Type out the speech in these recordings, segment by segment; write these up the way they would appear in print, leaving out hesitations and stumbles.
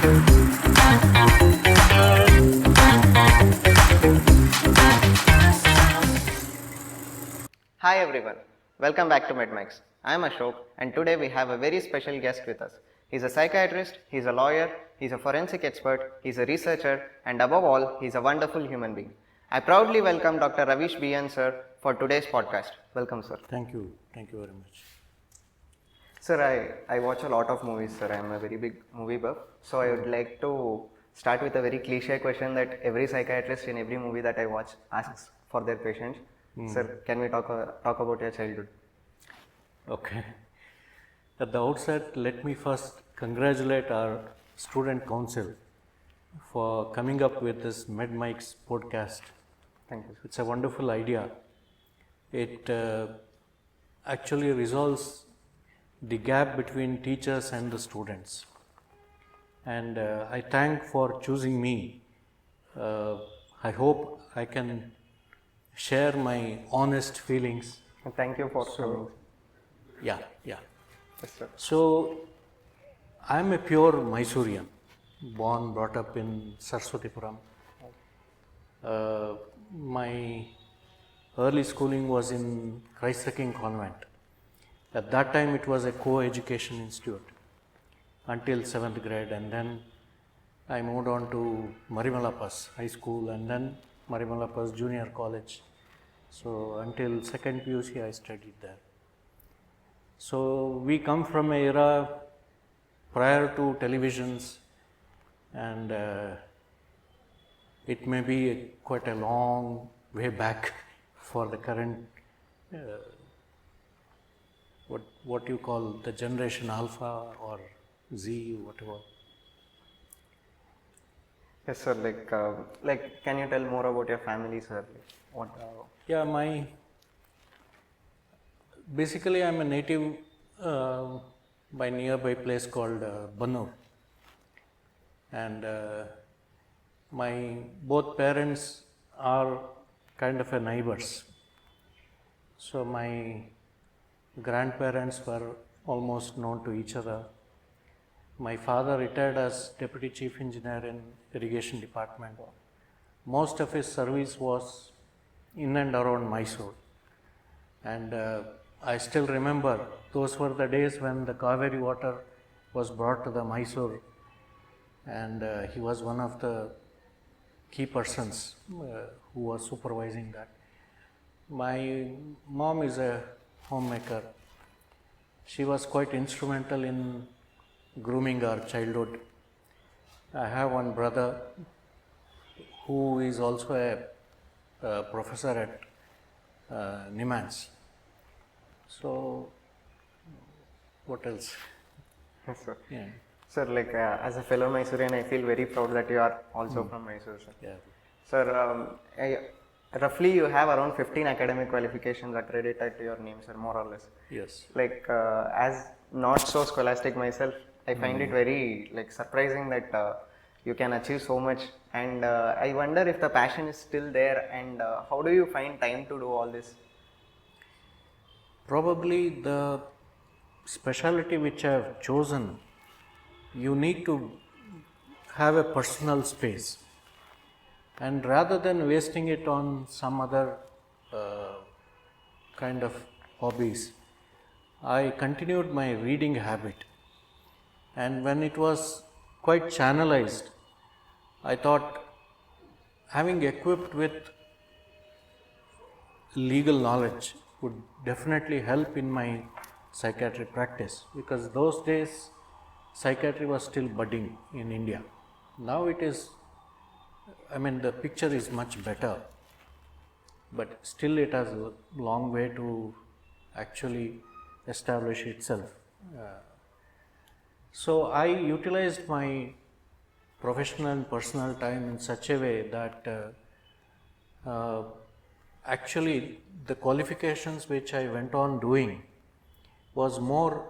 Hi everyone, welcome back to Mindscapes. I am Ashok and today we have a very special guest with us. He's a psychiatrist, he's a lawyer, he's a forensic expert, he's a researcher and above all, he's a wonderful human being. I proudly welcome Dr. Raveesh sir for today's podcast. Welcome sir. Thank you very much. Sir, I watch a lot of movies sir, I am a very big movie buff. So I would like to start with a very cliche question that every psychiatrist in every movie that I watch asks for their patients. Sir, can we talk about your childhood? Okay. At the outset, let me first congratulate our student council for coming up with this Mindscapes podcast. Thank you. It's a wonderful idea. It actually resolves the gap between teachers and the students. And I thank for choosing me. I hope I can share my honest feelings. Thank you for coming. Yeah. Yes, sir. So, I'm a pure Mysorean, born, brought up in Saraswatipuram. My early schooling was in Christ the King Convent. At that time, it was a co-education institute until 7th grade, and then I moved on to Marimalapas High School and then Marimalapas Junior College. So until 2nd PUC I studied there. So we come from an era prior to televisions, and it may be quite a long way back for the current what you call the generation Alpha or Z, whatever. Yes, sir. Like, can you tell more about your family, sir? Yeah, basically I'm a native by nearby place called Bannur, and my both parents are kind of a neighbors. So my grandparents were almost known to each other. My father retired as Deputy Chief Engineer in Irrigation Department. Most of his service was in and around Mysore. And I still remember those were the days when the Kaveri water was brought to the Mysore, and he was one of the key persons who was supervising that. My mom is a homemaker. She was quite instrumental in grooming our childhood. I have one brother who is also a professor at Nimans. So, what else? Yes, sir. Yeah. Sir, as a fellow Mysorean, I feel very proud that you are also from Mysore, sir. Yeah. Sir, roughly you have around 15 academic qualifications accredited to your name, sir, more or less. Yes. As not so scholastic myself, I find it very surprising that you can achieve so much, and I wonder if the passion is still there, and how do you find time to do all this? Probably the specialty which I have chosen, you need to have a personal space, and rather than wasting it on some other kind of hobbies, I continued my reading habit, and when it was quite channelized, I thought having equipped with legal knowledge would definitely help in my psychiatry practice, because those days psychiatry was still budding in India. Now it is, the picture is much better, but still it has a long way to actually establish itself. So I utilized my professional and personal time in such a way that actually the qualifications which I went on doing was more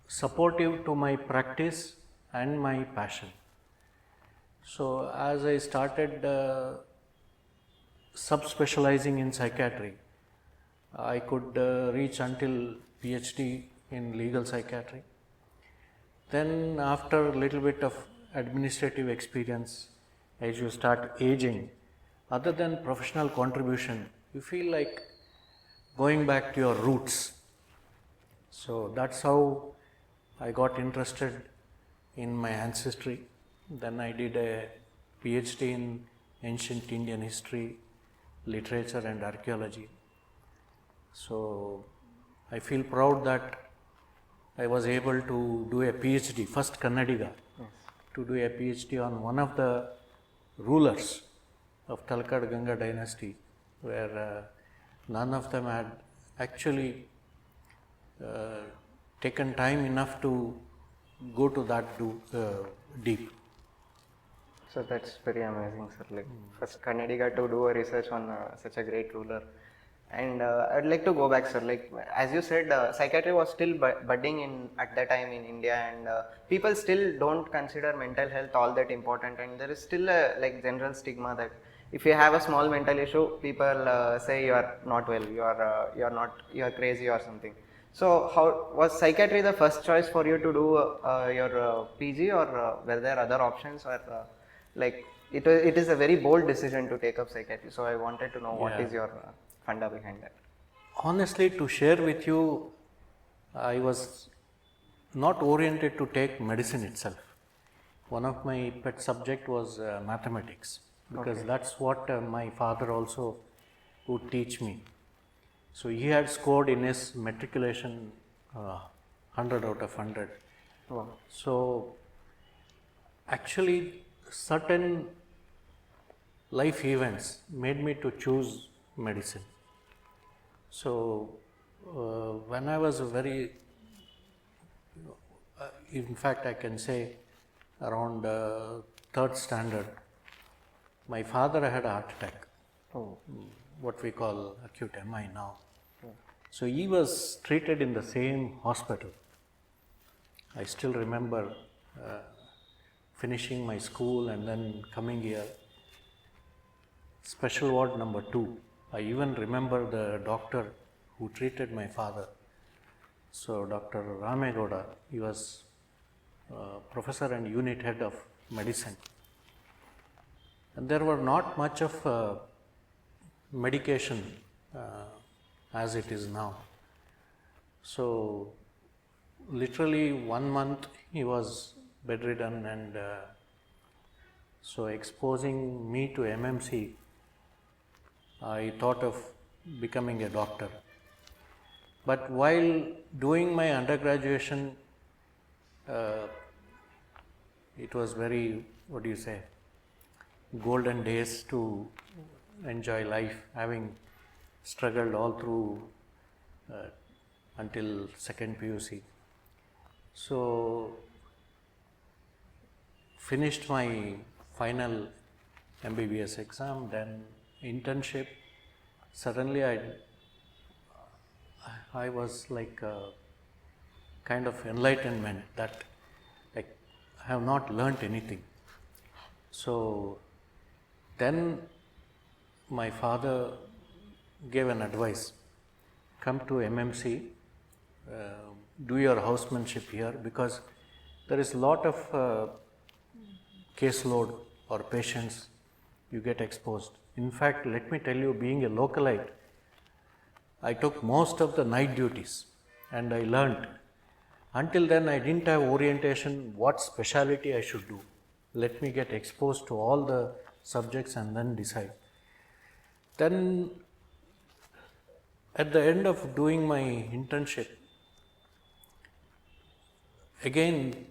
supportive to my practice and my passion. So as I started subspecializing in psychiatry, I could reach until PhD in legal psychiatry. Then after a little bit of administrative experience, as you start aging, other than professional contribution, you feel like going back to your roots. So that's how I got interested in my ancestry. Then I did a PhD in ancient Indian history, literature and archaeology. So I feel proud that I was able to do a PhD, first Kannadiga, to do a PhD on one of the rulers of Talkad Ganga dynasty, where none of them had actually taken time enough to go to that deep. So that's very amazing, sir. Like first Kannadiga to do a research on such a great ruler. And I'd like to go back, sir. Like as you said, psychiatry was still budding in at that time in India, and people still don't consider mental health all that important. And there is still a like general stigma that if you have a small mental issue, people say you are not well, you are crazy or something. So how was psychiatry the first choice for you to do your PG, or were there other options, or like it is a very bold decision to take up psychiatry. So I wanted to know what is your funda behind that. Honestly, to share with you, I was not oriented to take medicine itself. One of my pet subject was mathematics, because that's what my father also would teach me. So he had scored in his matriculation 100 out of 100. Wow. So actually certain life events made me to choose medicine. So when I was in fact I can say around third standard, my father had a heart attack. Oh. What we call acute MI now. So he was treated in the same hospital. I still remember finishing my school and then coming here. Special ward number 2. I even remember the doctor who treated my father. So Dr. Ramegoda, he was professor and unit head of medicine. And there were not much of medication as it is now. So literally 1 month he was bedridden, and so exposing me to MMC, I thought of becoming a doctor. But while doing my undergraduation, it was very, golden days to enjoy life, having struggled all through until second PUC. So finished my final MBBS exam, then internship. Suddenly I was like kind of enlightenment that I have not learnt anything. So then my father gave an advice: come to MMC, do your housemanship here, because there is a lot of caseload or patients you get exposed. In fact, let me tell you, being a localite, I took most of the night duties and I learnt. Until then, I didn't have orientation what speciality I should do. Let me get exposed to all the subjects and then decide. Then at the end of doing my internship, again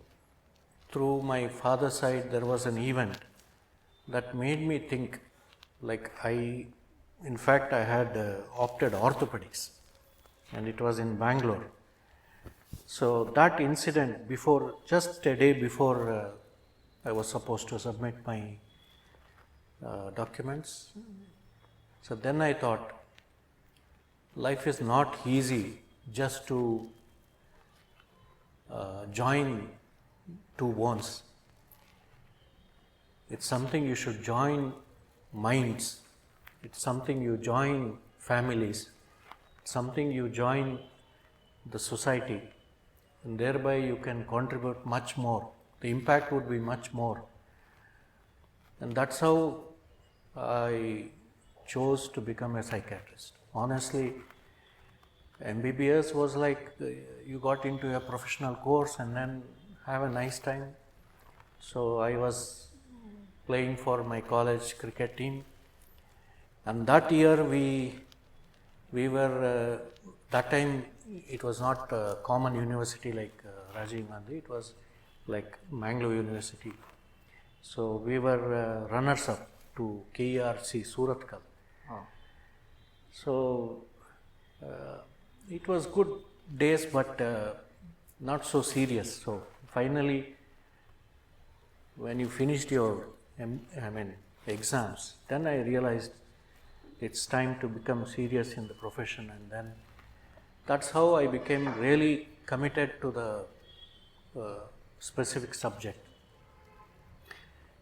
through my father's side, there was an event that made me think, like in fact I had opted orthopedics, and it was in Bangalore. So that incident, just a day before I was supposed to submit my documents, so then I thought, life is not easy just to join two bones. It's something you should join minds. It's something you join families. It's something you join the society, and thereby you can contribute much more the impact would be much more. And that's how I chose to become a psychiatrist. Honestly, MBBS was like you got into a professional course and then have a nice time. So I was playing for my college cricket team, and that year we were that time it was not a common university like Rajiv Gandhi. It was like Mangalore University. So we were runners up to KERC Suratkal. Oh. So it was good days, but not so serious. So finally, when you finished your exams, then I realized it's time to become serious in the profession, and then that's how I became really committed to the specific subject.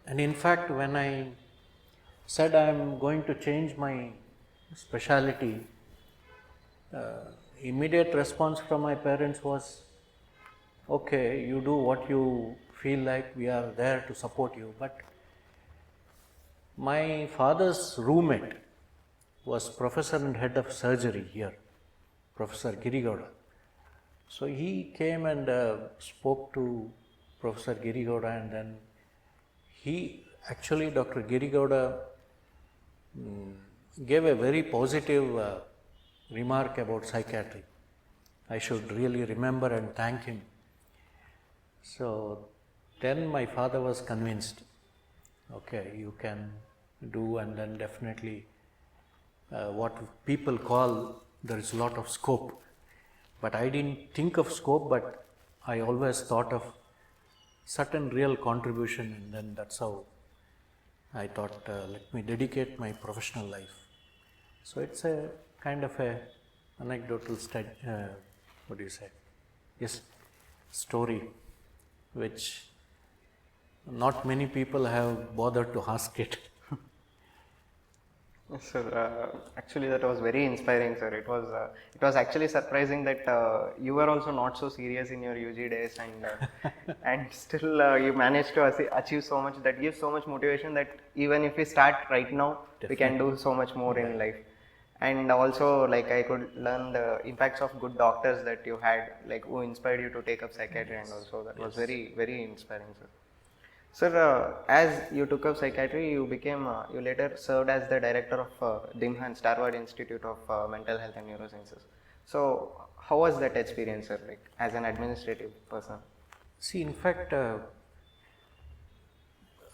And in fact, when I said I'm going to change my specialty, immediate response from my parents was, okay, you do what you feel like, we are there to support you. But my father's roommate was professor and head of surgery here, Professor Girigowda. So he came and spoke to Professor Girigowda, and then Dr. Girigowda gave a very positive remark about psychiatry. I should really remember and thank him. So then my father was convinced, okay, you can do, and then definitely what people call, there is a lot of scope. But I didn't think of scope, but I always thought of certain real contribution, and then that's how I thought, let me dedicate my professional life. So it's a kind of a anecdotal story, which not many people have bothered to ask it. Yes, sir. Actually, that was very inspiring, sir. It was actually surprising that you were also not so serious in your UG days, and still you managed to achieve so much. That gives so much motivation that even if we start right now, we can do so much more in life. And also, like, I could learn the impacts of good doctors that you had, like, who inspired you to take up psychiatry, and also that was very, very inspiring, sir. Sir, as you took up psychiatry, you later served as the director of DIMHANS, Harvard Institute of Mental Health and Neurosciences. So, how was that experience, sir, like, as an administrative person? See, in fact,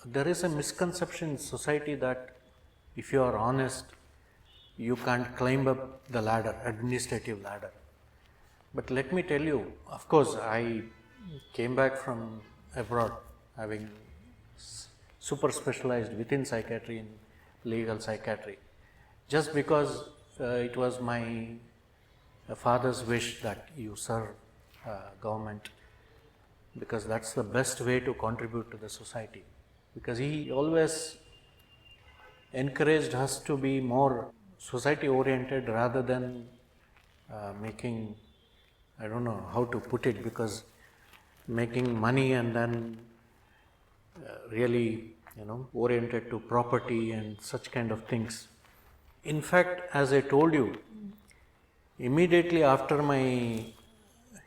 there is a misconception in society that if you are honest, you can't climb up the ladder, administrative ladder. But let me tell you, of course, I came back from abroad having super specialized within psychiatry in legal psychiatry, just because it was my father's wish that you serve government, because that's the best way to contribute to the society. Because he always encouraged us to be more society oriented rather than making, I don't know how to put it, because making money and then really, oriented to property and such kind of things. In fact, as I told you, immediately after my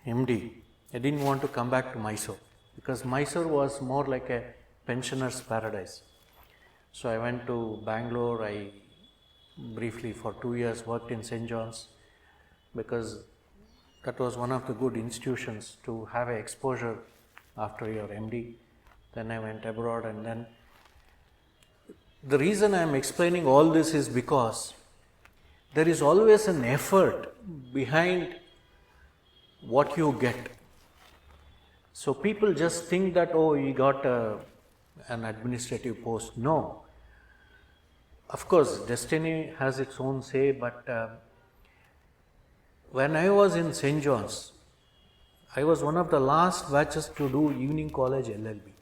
MD, I didn't want to come back to Mysore, because Mysore was more like a pensioner's paradise. So I went to Bangalore. I briefly for 2 years worked in St. John's, because that was one of the good institutions to have an exposure after your MD. Then I went abroad, and then the reason I am explaining all this is because there is always an effort behind what you get. So people just think that, oh, you got an administrative post. No. Of course, destiny has its own say, but when I was in St. John's, I was one of the last batches to do evening college LLB.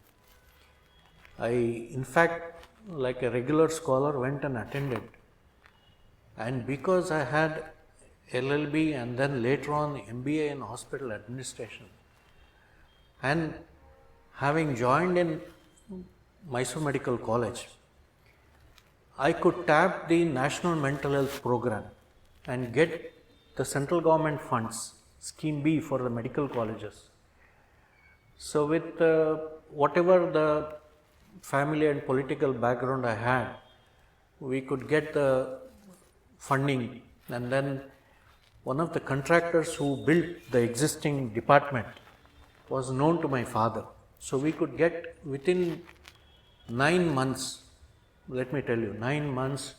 I, in fact, like a regular scholar, went and attended. And because I had LLB and then later on MBA in hospital administration, and having joined in Mysore Medical College, I could tap the National Mental Health Program and get the central government funds, Scheme B for the medical colleges. So with whatever the family and political background I had, we could get the funding, and then one of the contractors who built the existing department was known to my father. So we could get within 9 months, let me tell you, 9 months,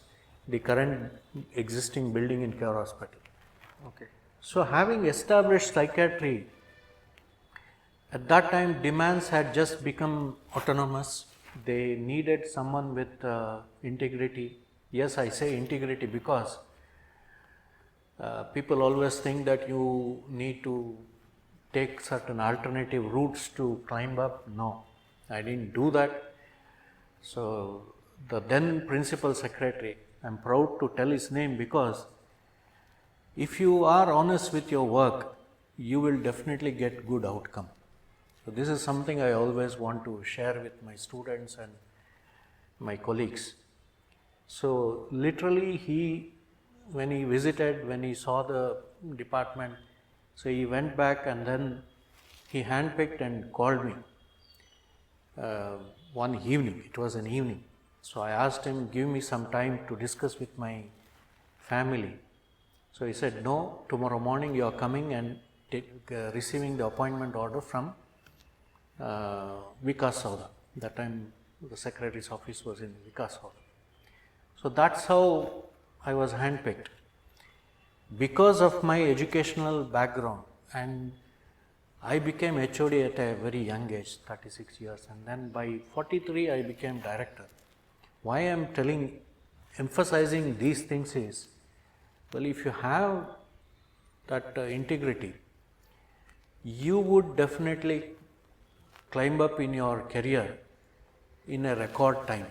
the current existing building in Care Hospital. Okay. So having established psychiatry, at that time demands had just become autonomous. They needed someone with integrity. Yes, I say integrity because people always think that you need to take certain alternative routes to climb up. No, I didn't do that. So the then principal secretary, I'm proud to tell his name because if you are honest with your work, you will definitely get good outcome. So this is something I always want to share with my students and my colleagues. So literally when he visited, when he saw the department, so he went back and then he handpicked and called me one evening. It was an evening. So I asked him, give me some time to discuss with my family. So he said, no, tomorrow morning you are coming and receiving the appointment order from Vikas Sauda. That time the secretary's office was in Vikas Sauda. So that's how I was handpicked. Because of my educational background, and I became HOD at a very young age, 36 years, and then by 43 I became director. Why I am emphasizing these things is, well, if you have that integrity, you would definitely climb up in your career in a record time,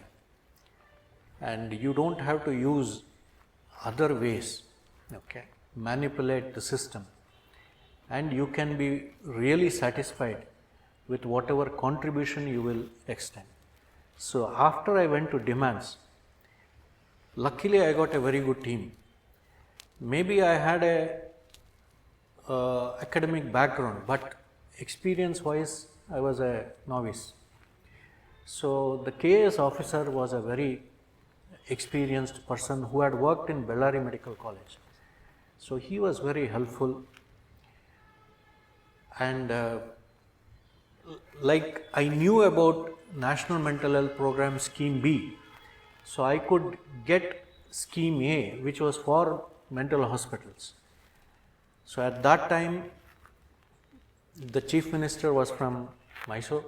and you don't have to use other ways, okay, manipulate the system, and you can be really satisfied with whatever contribution you will extend. So after I went to demands, luckily I got a very good team. Maybe I had a academic background, but experience wise I was a novice. So the KS officer was a very experienced person who had worked in Bellary Medical College. So he was very helpful, and like I knew about National Mental Health Program Scheme B, so I could get Scheme A, which was for mental hospitals. So at that time, the Chief Minister was from Mysore.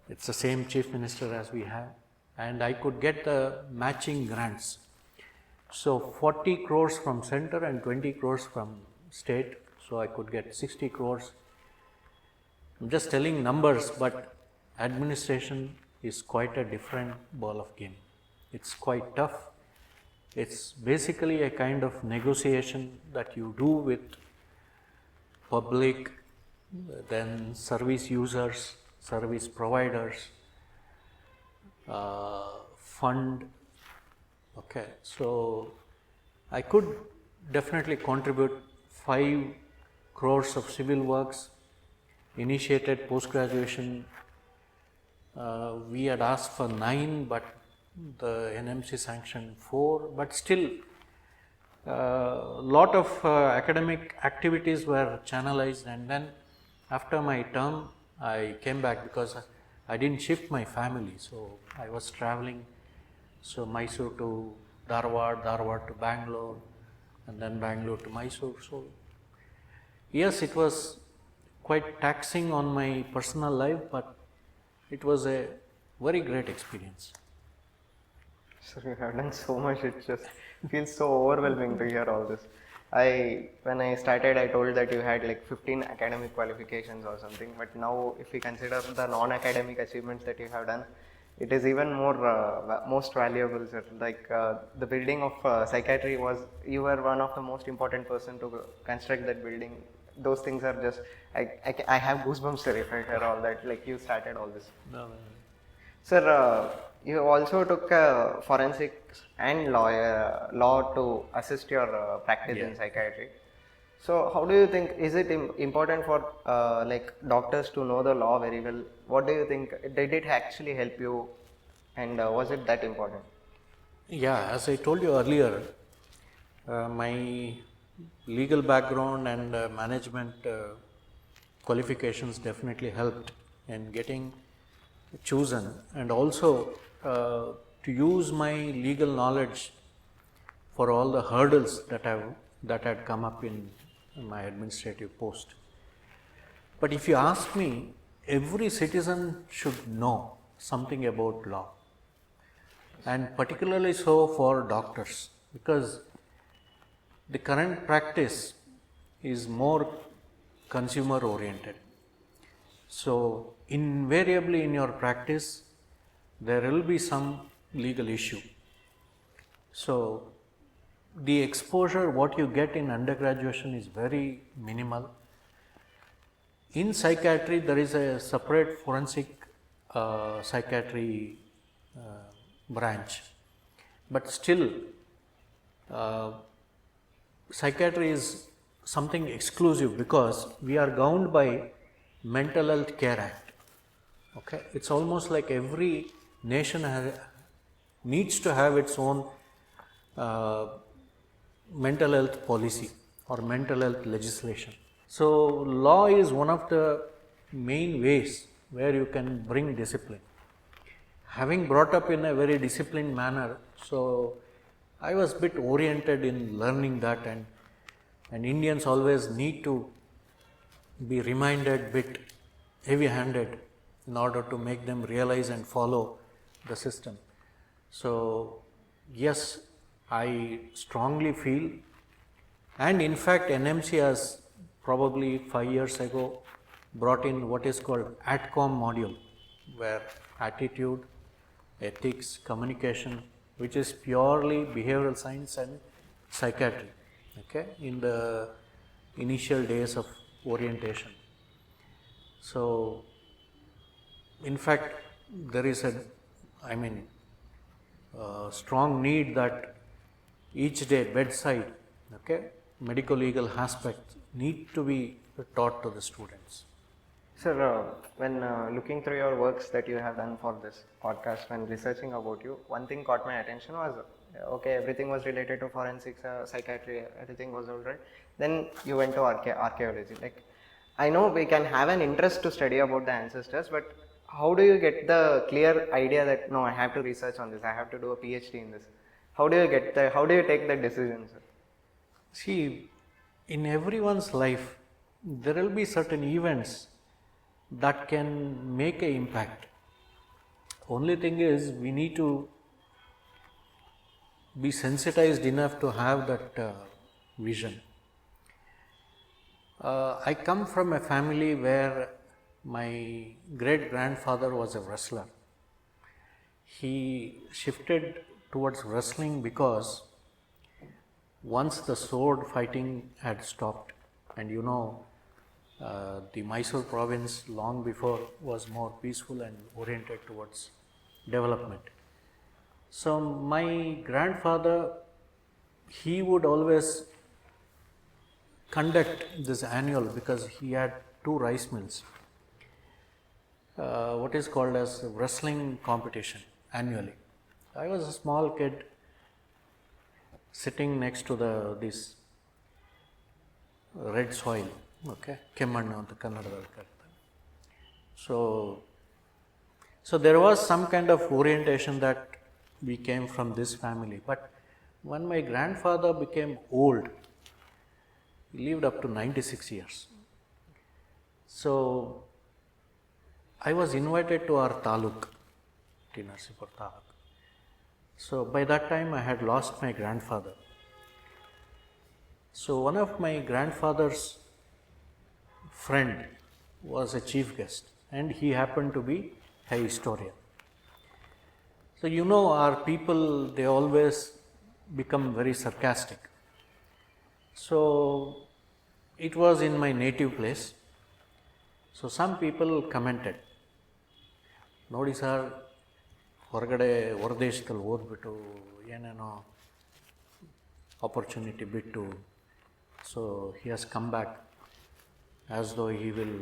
It's the same Chief Minister as we have, and I could get the matching grants. So 40 crores from center and 20 crores from state, so I could get 60 crores. I'm just telling numbers, but administration is quite a different ball of game. It's quite tough. It's basically a kind of negotiation that you do with public, then service users, service providers, fund. Okay, so I could definitely contribute 5 crores of civil works, initiated post-graduation. We had asked for 9, but the NMC sanctioned 4, but still lot of academic activities were channelized, and then after my term I came back because I didn't shift my family, so I was traveling. So Mysore to Dharwad, Dharwad to Bangalore, and then Bangalore to Mysore. So yes, it was quite taxing on my personal life, but it was a very great experience. So you have done so much, it just feels so overwhelming to hear all this. When I started, I told that you had like 15 academic qualifications or something, but now if we consider the non-academic achievements that you have done, it is even more most valuable, sir. Like the building of psychiatry was, you were one of the most important person to construct that building those things are just, I have goosebumps if I hear all that, like you started all this. No, Sir, you also took forensics and law to assist your practice in psychiatry. So, how do you think, is it important for like doctors to know the law very well? What do you think? Did it actually help you, and was it that important? yeah, as I told you earlier, my legal background and management qualifications definitely helped in getting chosen, and also to use my legal knowledge for all the hurdles that had come up in my administrative post. But if you ask me, every citizen should know something about law, and particularly so for doctors, because the current practice is more consumer oriented. So, invariably in your practice, there will be some legal issue. So, the exposure what you get in undergraduation is very minimal. In psychiatry, there is a separate forensic psychiatry branch, but still, psychiatry is something exclusive because we are governed by Mental Health Care Act. Okay, it's almost like every nation needs to have its own mental health policy or mental health legislation. So, law is one of the main ways where you can bring discipline. Having brought up in a very disciplined manner, so I was a bit oriented in learning that, and Indians always need to be reminded bit heavy-handed in order to make them realize and follow the system. So, yes, I strongly feel, and in fact NMC has probably 5 years ago brought in what is called ATCOM module, where attitude, ethics, communication, which is purely behavioral science and psychiatry, okay, in the initial days of orientation. So, in fact, there is a, strong need that each day bedside, okay, medical legal aspects need to be taught to the students. Sir, when looking through your works that you have done for this podcast, when researching about you, one thing caught my attention was, okay, everything was related to forensics, psychiatry, everything was alright. Then you went to archaeology. Like, I know we can have an interest to study about the ancestors, but how do you get the clear idea that, no, I have to research on this, I have to do a PhD in this? How do you get the, how do you take that decision, sir? See, in everyone's life, there will be certain events that can make an impact. Only thing is, we need to be sensitized enough to have that vision. I come from a family where my great grandfather was a wrestler. He shifted towards wrestling because once the sword fighting had stopped, and you know, the Mysore province long before was more peaceful and oriented towards development. So my grandfather, he would always conduct this annual, because he had 2 rice mills, what is called as wrestling competition annually. I was a small kid sitting next to this red soil, okay, ಕೆಮ್ಮಣ್ಣು ಅಂತ ಕನ್ನಡದಲ್ಲಿ ಕರೀತಾರೆ. So there was some kind of orientation that we came from this family. But when my grandfather became old, he lived up to 96 years. So I was invited to our taluk, T. Narsipur taluk. So by that time I had lost my grandfather. So one of my grandfather's friend was a chief guest, and he happened to be a historian. So you know, our people, they always become very sarcastic. So it was in my native place. So some people commented, ನೋಡಿ sir, ಹೊರಗಡೆ ಹೊರದೇಶದಲ್ಲಿ ಓದ್ಬಿಟ್ಟು ಏನೇನೋ opportunity ಬಿಟ್ಟು, so he has come back as though he will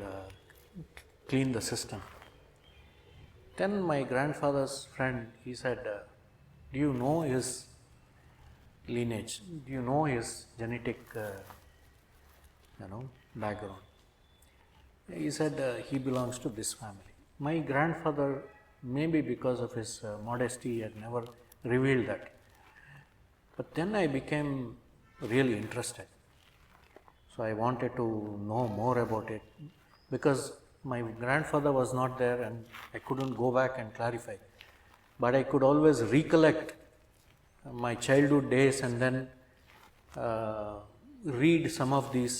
clean the system. Then my grandfather's friend, he said, do you know his lineage? Do you know his genetic background? He said he belongs to this family. My grandfather, maybe because of his modesty, had never revealed that. But then I became really interested. So I wanted to know more about it, because my grandfather was not there and I couldn't go back and clarify. But I could always recollect my childhood days and then read some of these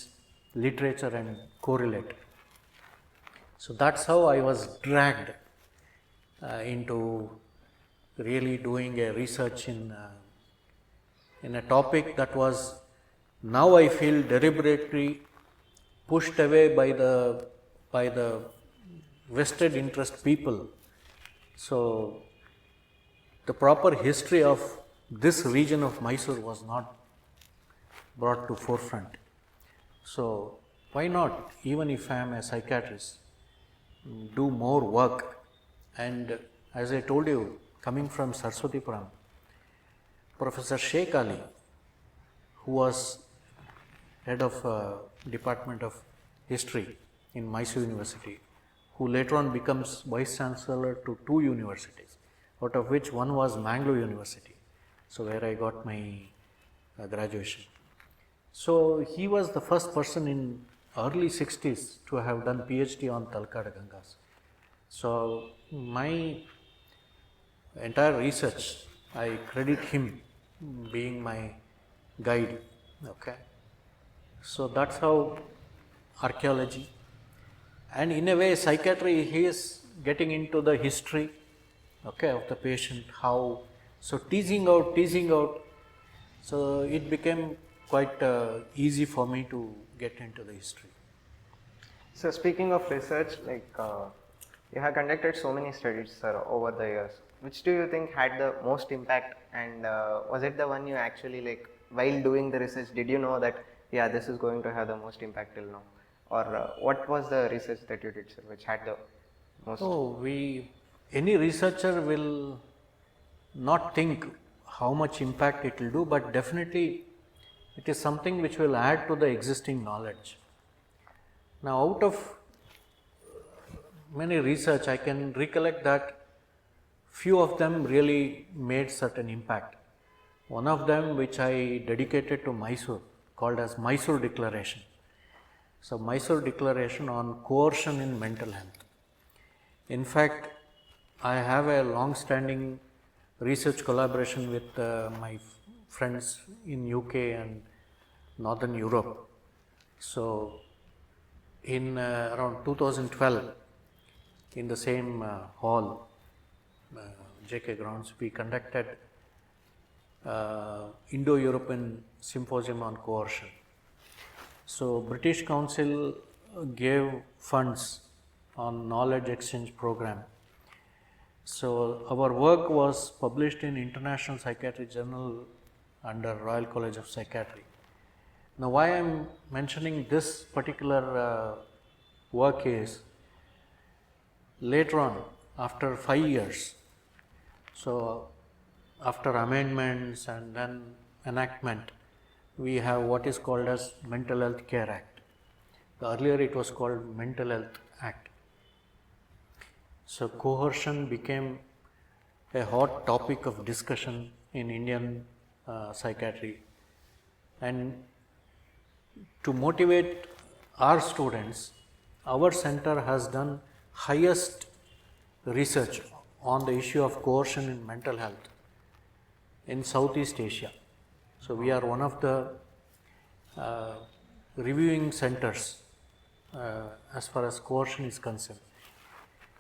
literature and correlate. So that's how I was dragged into really doing a research in a topic that was, now I feel, deliberately pushed away by the vested interest people. So the proper history of this region of Mysore was not brought to forefront. So why not, even if I am a psychiatrist, do more work? And as I told you, coming from Saraswatipuram, Professor Sheikh Ali, who was head of Department of History in Mysore University, who later on becomes Vice Chancellor to 2 universities, out of which one was Mangalore University, so where I got my graduation. So he was the first person in early 60s to have done PhD on Talkada Gangas. So my entire research, I credit him being my guide. Okay, so that's how archaeology, and in a way psychiatry, he is getting into the history, okay, of the patient, how, so teasing out, so it became quite easy for me to get into the history. So speaking of research, you have conducted so many studies, sir, over the years. Which do you think had the most impact, and was it the one you actually, while doing the research, did you know that, yeah, this is going to have the most impact till now? Or what was the research that you did, sir, which had the most? Any researcher will not think how much impact it will do, but definitely it is something which will add to the existing knowledge. Now, out of many research, I can recollect that few of them really made certain impact. One of them, which I dedicated to Mysore, called as Mysore Declaration. So Mysore Declaration on coercion in mental health. In fact, I have a long-standing research collaboration with my friends in UK and Northern Europe. So in around 2012, in the same hall, JK grounds, we conducted Indo-European Symposium on Coercion. So British Council gave funds on knowledge exchange program. So our work was published in International Psychiatry Journal under Royal College of Psychiatry. Now why I am mentioning this particular work is, later on, after 5 years, so after amendments and then enactment, we have what is called as Mental Health Care Act. Earlier it was called Mental Health Act. So coercion became a hot topic of discussion in Indian psychiatry, and to motivate our students, our center has done highest research on the issue of coercion in mental health in Southeast Asia. So we are one of the reviewing centers as far as coercion is concerned.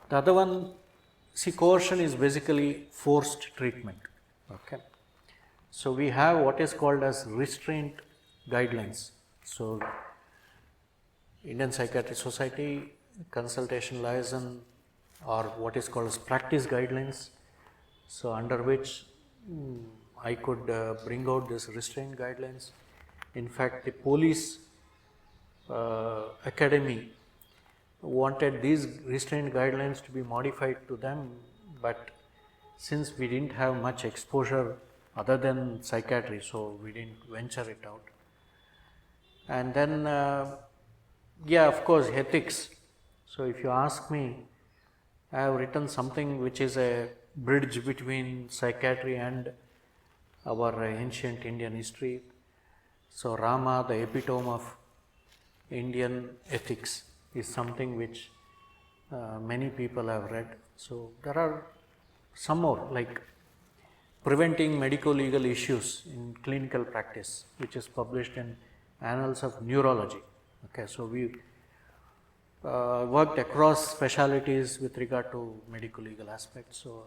The other one, see, coercion is basically forced treatment. Okay, so we have what is called as restraint guidelines. So Indian Psychiatry Society consultation liaison or what is called as practice guidelines. So under which I could bring out this restraint guidelines. In fact, the police academy wanted these restraint guidelines to be modified to them, but since we didn't have much exposure other than psychiatry, so we didn't venture it out. And then, yeah, of course, ethics. So if you ask me, I have written something which is a bridge between psychiatry and our ancient Indian history. So Rama, the epitome of Indian ethics, is something which many people have read. So there are some more, like preventing medico-legal issues in clinical practice, which is published in Annals of Neurology. Okay, so we worked across specialities with regard to medico-legal aspects. So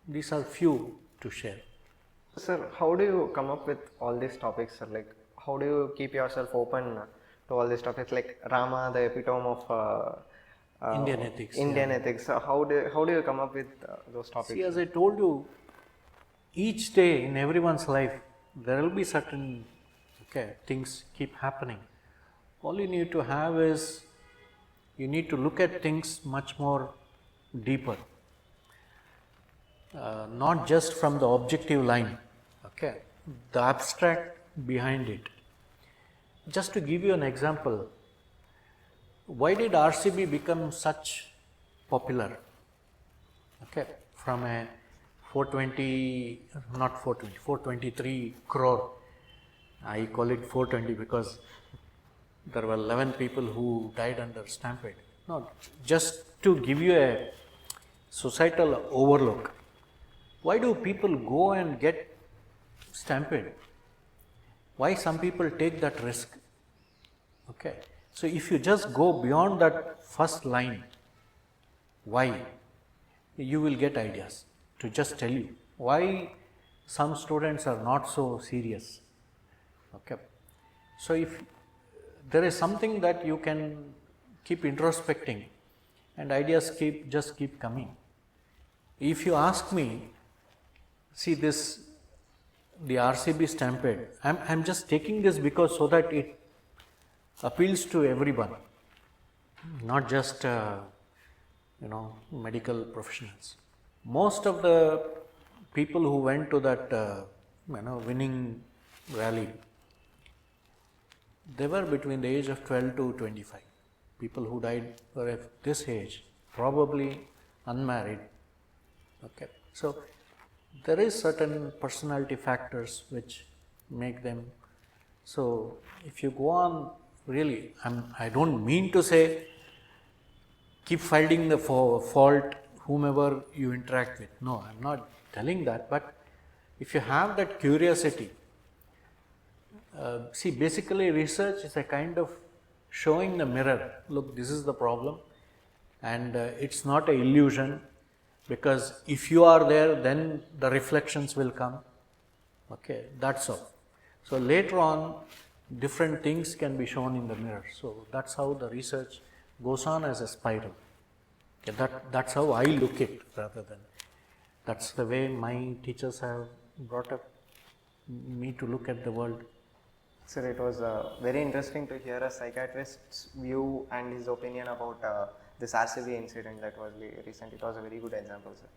these are few to share. Sir, how do you come up with all these topics, sir? Like, how do you keep yourself open to all these topics, like Rama, the epitome of Indian ethics. Indian ethics. So how do you come up with those topics? See, as I told you, each day in everyone's life, there will be certain things keep happening. All you need to have is, you need to look at things much more deeper, not just from the objective line, the abstract behind it. Just to give you an example, why did RCB become such popular? From a 423 crore, I call it 420 because there were 11 people who died under stampede. No, just to give you a societal overlook. Why do people go and get stampede? Why some people take that risk? So if you just go beyond that first line, why, you will get ideas. To just tell you why some students are not so serious. So if there is something that you can keep introspecting and ideas just keep coming. If you ask me, see this, the RCB stampede, I'm just taking this because so that it appeals to everyone, not just medical professionals. Most of the people who went to that winning rally, they were between the age of 12 to 25. People who died were at this age, probably unmarried. So there is certain personality factors which make them. So if you go on, really, I don't mean to say keep finding the fault whomever you interact with. No, I'm not telling that. But if you have that curiosity, see, basically research is a kind of showing the mirror. Look, this is the problem, and it's not an illusion, because if you are there, then the reflections will come. That's all. So later on, different things can be shown in the mirror. So that's how the research goes on as a spiral. That's how I look at it, rather than, that's the way my teachers have brought up me to look at the world. Sir, it was very interesting to hear a psychiatrist's view and his opinion about this RCB incident that was recent. It was a very good example, sir.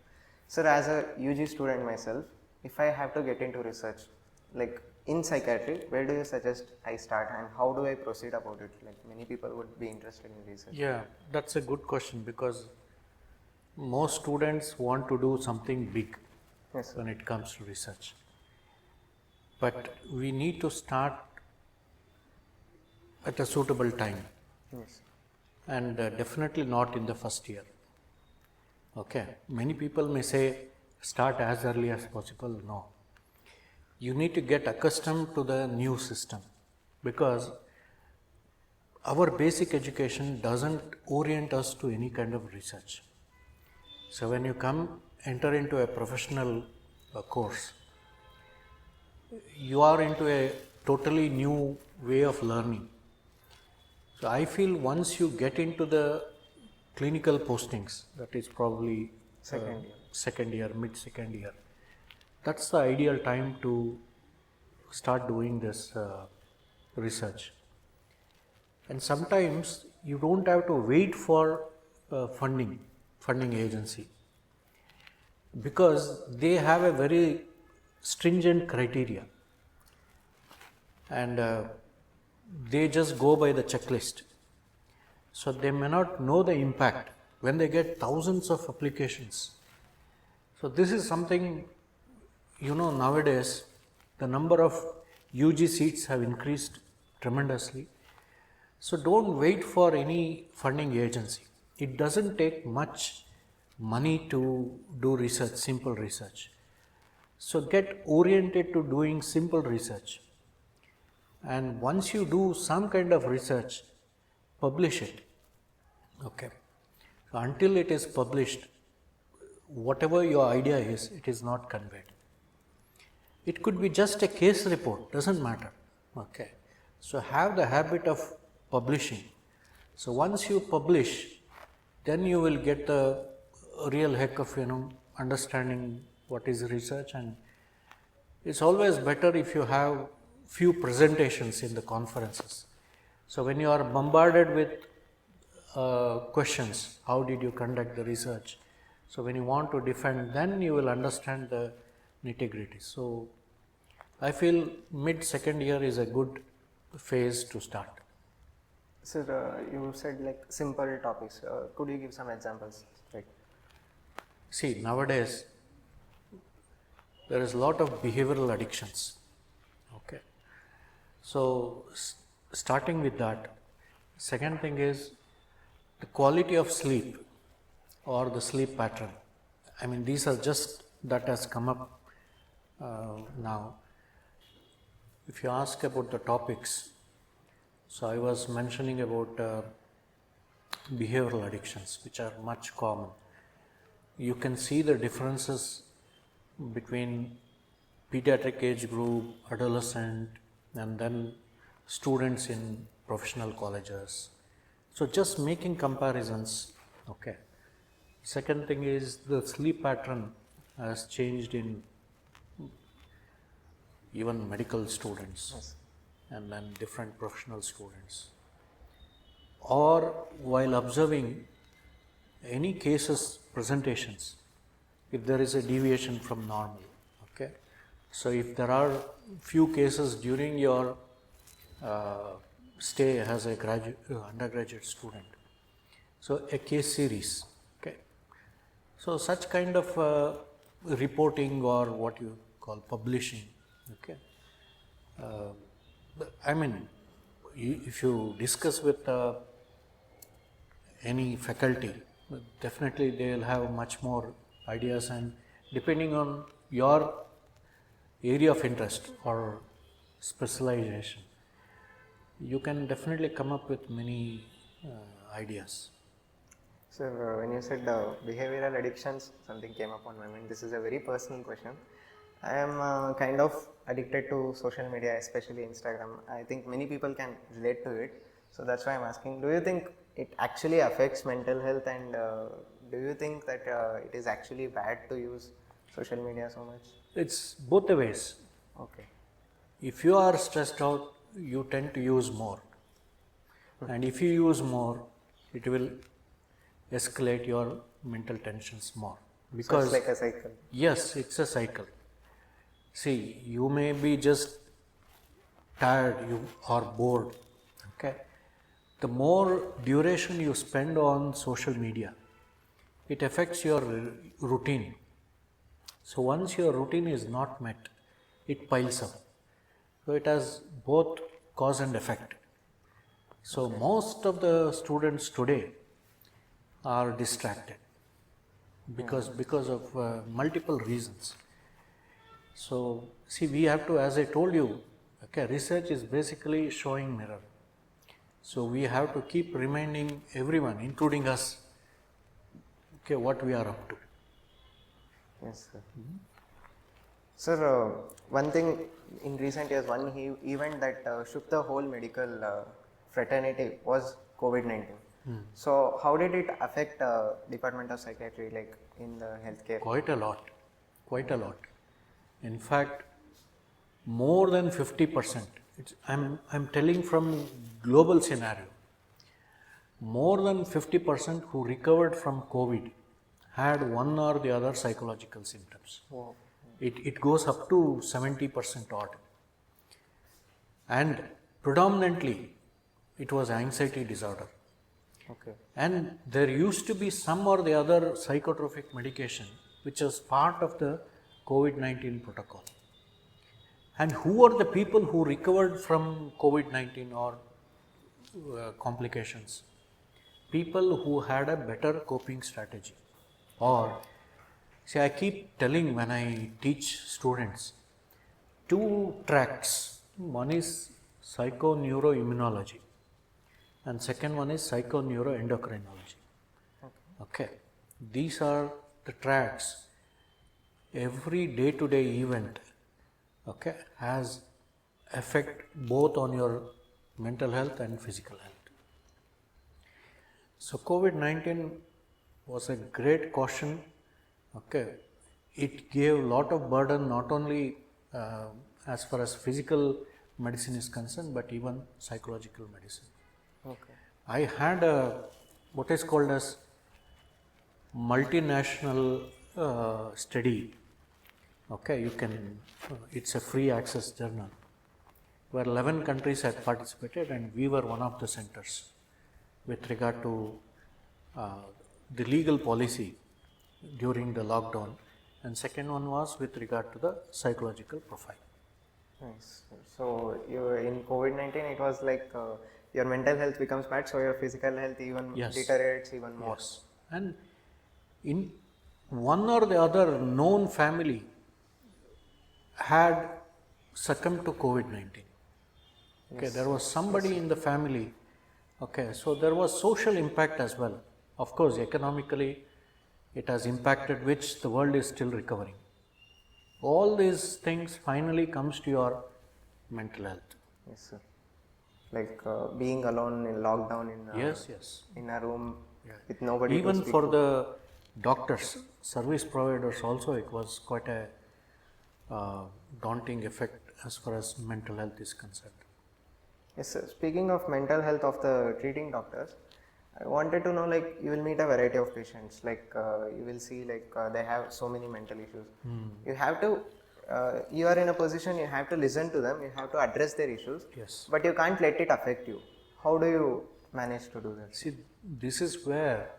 Sir, as a UG student myself, if I have to get into research, like in psychiatry, where do you suggest I start and how do I proceed about it? Like many people would be interested in research. Yeah, that's a good question, because most students want to do something big when it comes to research. But we need to start at a suitable time. And definitely not in the first year. Many people may say start as early as possible. No. You need to get accustomed to the new system, because our basic education doesn't orient us to any kind of research. So when you enter into a professional course, you are into a totally new way of learning. So I feel once you get into the clinical postings, that is probably second year, mid second year, that's the ideal time to start doing this research. And sometimes you don't have to wait for funding agency, because they have a very stringent criteria, and they just go by the checklist. So they may not know the impact when they get thousands of applications. So this is something, nowadays the number of UG seats have increased tremendously. So don't wait for any funding agency. It doesn't take much money to do research, simple research. So get oriented to doing simple research. And once you do some kind of research, publish it. Okay. So until it is published, whatever your idea is, it is not conveyed. It could be just a case report, doesn't matter. Okay. So have the habit of publishing. So once you publish, then you will get the real heck of understanding what is research. And it's always better if you have few presentations in the conferences. So when you are bombarded with questions, how did you conduct the research? So when you want to defend, then you will understand the nitty-gritty. So I feel mid second year is a good phase to start. Sir, you said like simple topics. Could you give some examples? Right. See, nowadays there is a lot of behavioral addictions. Okay. So starting with that, second thing is the quality of sleep or the sleep pattern. I mean, these are just that has come up now. If you ask about the topics, so I was mentioning about behavioral addictions, which are much common. You can see the differences between pediatric age group, adolescent, and then students in professional colleges. So just making comparisons. Okay. Second thing is the sleep pattern has changed in even medical students. Yes. And then different professional students. Or while observing any cases, presentations, if there is a deviation from normal. Okay. So if there are few cases during your stay as a undergraduate student, so a case series. Okay. So such kind of reporting or what you call publishing. Okay. I mean, if you discuss with any faculty, definitely they will have much more ideas, and depending on your area of interest or specialization, you can definitely come up with many ideas. Sir, when you said behavioral addictions, something came up on my mind. This is a very personal question. I am kind of addicted to social media, especially Instagram. I think many people can relate to it. So that's why I'm asking, do you think it actually affects mental health, and do you think that it is actually bad to use social media so much? It's both the ways. Okay. If you are stressed out, you tend to use more. And if you use more, it will escalate your mental tensions more. Because so it's like a cycle. Yes, it's a cycle. See, you may be just tired or bored. Okay. The more duration you spend on social media, it affects your routine. So once your routine is not met, it piles up. So it has both cause and effect. So most of the students today are distracted because of multiple reasons. So see, we have to, as I told you, okay, research is basically showing mirror. So we have to keep reminding everyone, including us, okay, what we are up to. Yes, sir. Sir, one thing in recent years, one event that shook the whole medical fraternity was COVID-19. So how did it affect Department of Psychiatry, like in the healthcare? Quite a lot, quite a lot. In fact, more than 50%. I'm telling from global scenario. More than 50% who recovered from COVID had one or the other psychological symptoms. Wow. It goes up to 70% odd. And predominantly, it was anxiety disorder. Okay. And there used to be some or the other psychotropic medication which was part of the COVID-19 protocol. And who are the people who recovered from COVID-19 or complications? People who had a better coping strategy. Or, see, I keep telling when I teach students, 2 tracks. One is psychoneuroimmunology and second one is psychoneuroendocrinology. Okay. These are the tracks. Every day-to-day event, okay, has effect both on your mental health and physical health. So COVID-19 was a great caution. Okay, it gave a lot of burden not only as far as physical medicine is concerned, but even psychological medicine. Okay. I had a what is called as multinational study. Okay, you can. It's a free access journal where 11 countries had participated, and we were one of the centers with regard to the legal policy during the lockdown, and second one was with regard to the psychological profile. Nice. So you in COVID-19, it was like your mental health becomes bad, so your physical health even Yes. deteriorates even more. Yes, and in one or the other known family had succumbed to COVID-19. Okay, there was somebody in the family. Okay, so there was social impact as well. Of course, economically, it has impacted, which the world is still recovering. All these things finally comes to your mental health. Yes, sir. Like being alone in lockdown Yes. in a room with nobody. Even to speak for to. the doctors, service providers also, it was quite a daunting effect as far as mental health is concerned. Yes, sir. Speaking of mental health of the treating doctors, I wanted to know, like, you will meet a variety of patients. Like you will see, like they have so many mental issues. You have to. You are in a position. You have to listen to them. You have to address their issues. Yes. But you can't let it affect you. How do you manage to do that? See, this is where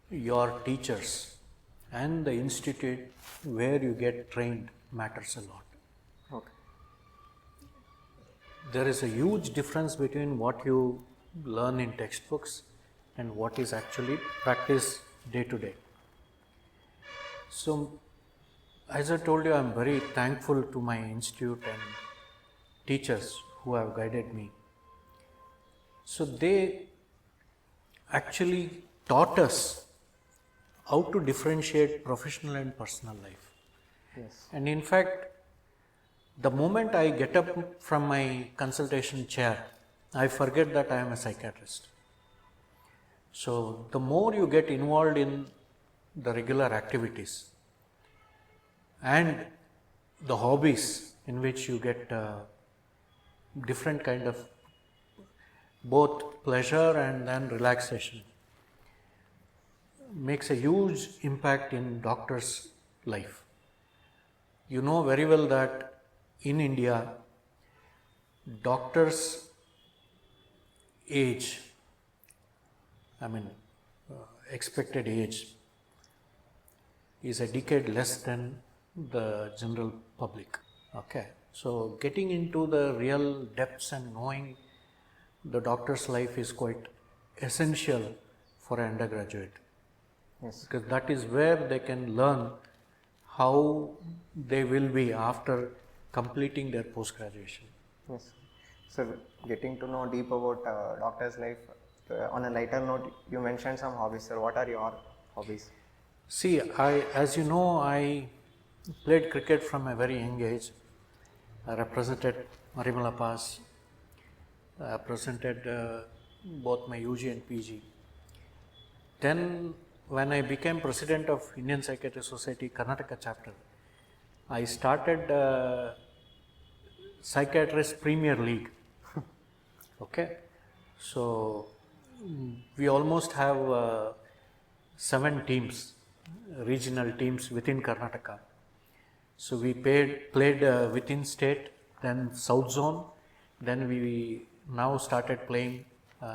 your teachers and the institute where you get trained matters a lot. Okay. There is a huge difference between what you learn in textbooks and what is actually practiced day to day. So, as I told you, I am very thankful to my institute and teachers who have guided me. So, they actually taught us how to differentiate professional and personal life. Yes. And in fact, the moment I get up from my consultation chair, I forget that I am a psychiatrist. So, the more you get involved in the regular activities and the hobbies in which you get different kind of both pleasure and then relaxation, makes a huge impact in doctor's life. You know very well that in India, doctors' age, expected age is a decade less than the general public. Okay, so getting into the real depths and knowing the doctor's life is quite essential for an undergraduate. Yes. Because that is where they can learn how they will be after completing their post-graduation. Yes. So, getting to know deep about doctor's life. On a lighter note, you mentioned some hobbies, sir. What are your hobbies? See, as you know, I played cricket from a very young age. I represented Marimala Pass presented both my UG and PG. Then when I became president of Indian Psychiatry Society Karnataka chapter, I started Psychiatrist Premier League. Okay, so we almost have 7 teams, regional teams within Karnataka. So we played within state, then South Zone, then we now started playing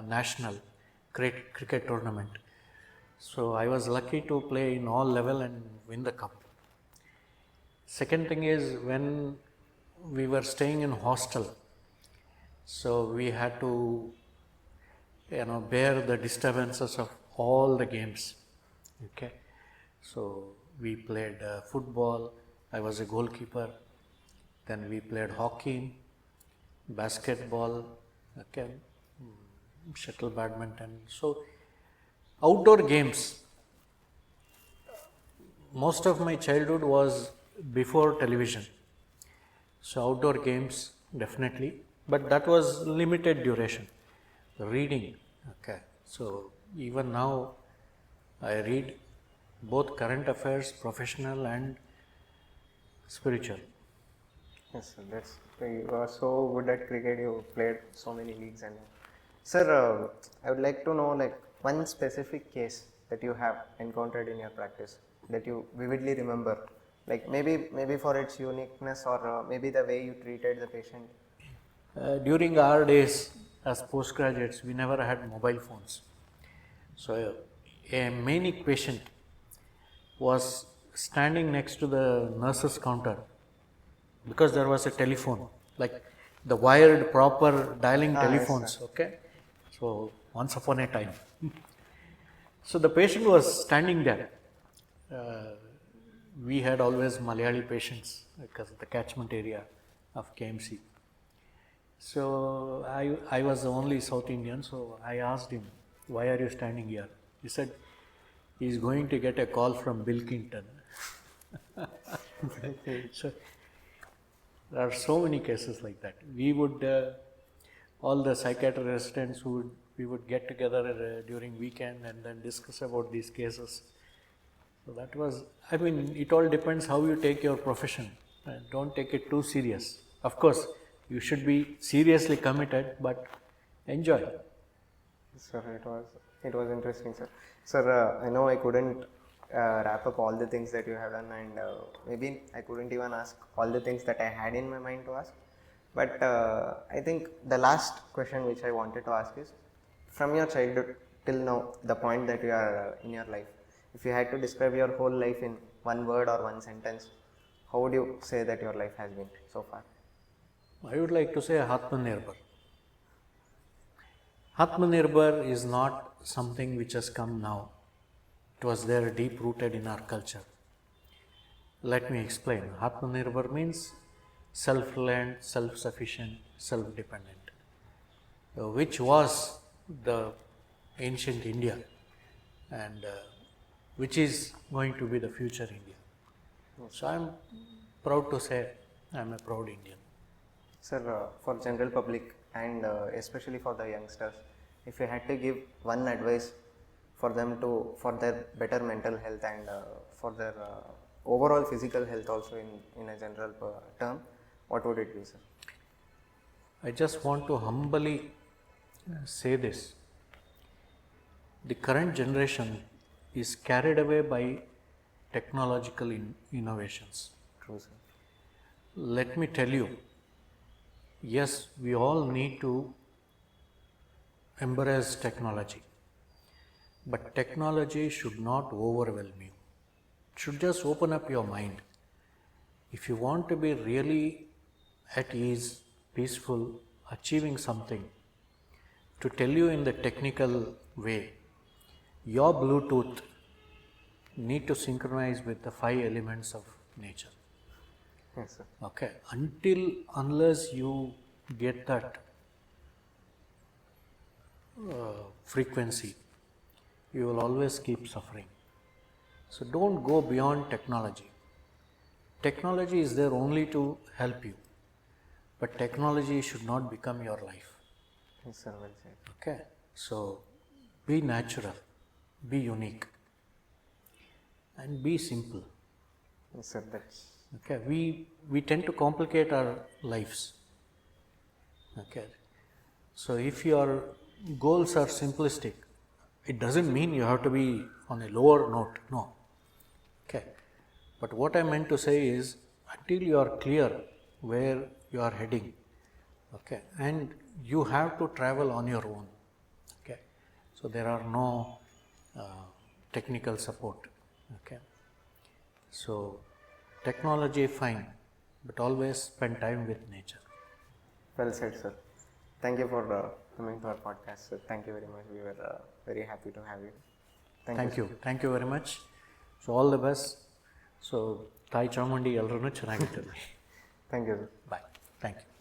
national cricket tournament. So I was lucky to play in all level and win the cup. Second thing is, when we were staying in hostel, so we had to bear the disturbances of all the games. Okay, so we played football. I was a goalkeeper. Then we played hockey, basketball, okay, shuttle badminton. So outdoor games. Most of my childhood was before television. So outdoor games definitely, but that was limited duration. Reading, okay. So even now I read both current affairs, professional and spiritual. Yes, sir. You are so good at cricket. You played so many leagues and. Sir, I would like to know like one specific case that you have encountered in your practice that you vividly remember, like maybe for its uniqueness or maybe the way you treated the patient. During our days as postgraduates, we never had mobile phones. So a manic patient was standing next to the nurse's counter because there was a telephone, like the wired proper dialing telephones, Yes, okay. So once upon a time. So the patient was standing there. We had always Malayali patients because of the catchment area of KMC. So I was the only South Indian, so I asked him, why are you standing here? He said, he's going to get a call from Bill Clinton. So there are so many cases like that. We would, all the psychiatry residents we would get together during weekend and then discuss about these cases. So that was, it all depends how you take your profession. Don't take it too serious. Of course, you should be seriously committed, but enjoy. Sir, it was interesting, sir. Sir, I know I couldn't wrap up all the things that you have done, and maybe I couldn't even ask all the things that I had in my mind to ask. But I think the last question which I wanted to ask is, from your childhood till now, the point that you are in your life, if you had to describe your whole life in one word or one sentence, how would you say that your life has been so far? I would like to say Atmanirbhar. Atmanirbhar is not something which has come now. It was there deep rooted in our culture. Let me explain. Atmanirbhar means self-reliant, self-sufficient, self-dependent, which was the ancient India and which is going to be the future India. So I am proud to say I am a proud Indian. Sir, for general public and especially for the youngsters, if you had to give one advice for them for their better mental health and for their overall physical health also in a general term, what would it be, sir? I just want to humbly say this. The current generation is carried away by technological innovations. True, sir. Let me tell you, yes, we all need to embrace technology, but technology should not overwhelm you. It should just open up your mind. If you want to be really at ease, peaceful, achieving something, to tell you in the technical way, your Bluetooth need to synchronize with the 5 elements of nature. Yes, sir. Okay, unless you get that frequency, you will always keep suffering. So don't go beyond technology. Technology is there only to help you, but technology should not become your life. Yes, sir. Well said. Okay, so be natural, be unique, and be simple. Yes, sir. That's Okay, we tend to complicate our lives. Okay, so if your goals are simplistic, it doesn't mean you have to be on a lower note. No. Okay, but what I meant to say is until you are clear where you are heading, okay, and you have to travel on your own. Okay, so there are no technical support. Okay, so technology fine, but always spend time with nature. well said, sir. Thank you for coming to our podcast, sir. Thank you very much. We were very happy to have you. Thank you. Thank you very much. So all the best. So ತಾಯಿ ಚಾಮುಂಡಿ ಎಲ್ಲರೂ ಚೆನ್ನಾಗಿಟ್ಟಿರಲಿ. Thank you, sir. Bye. Thank you.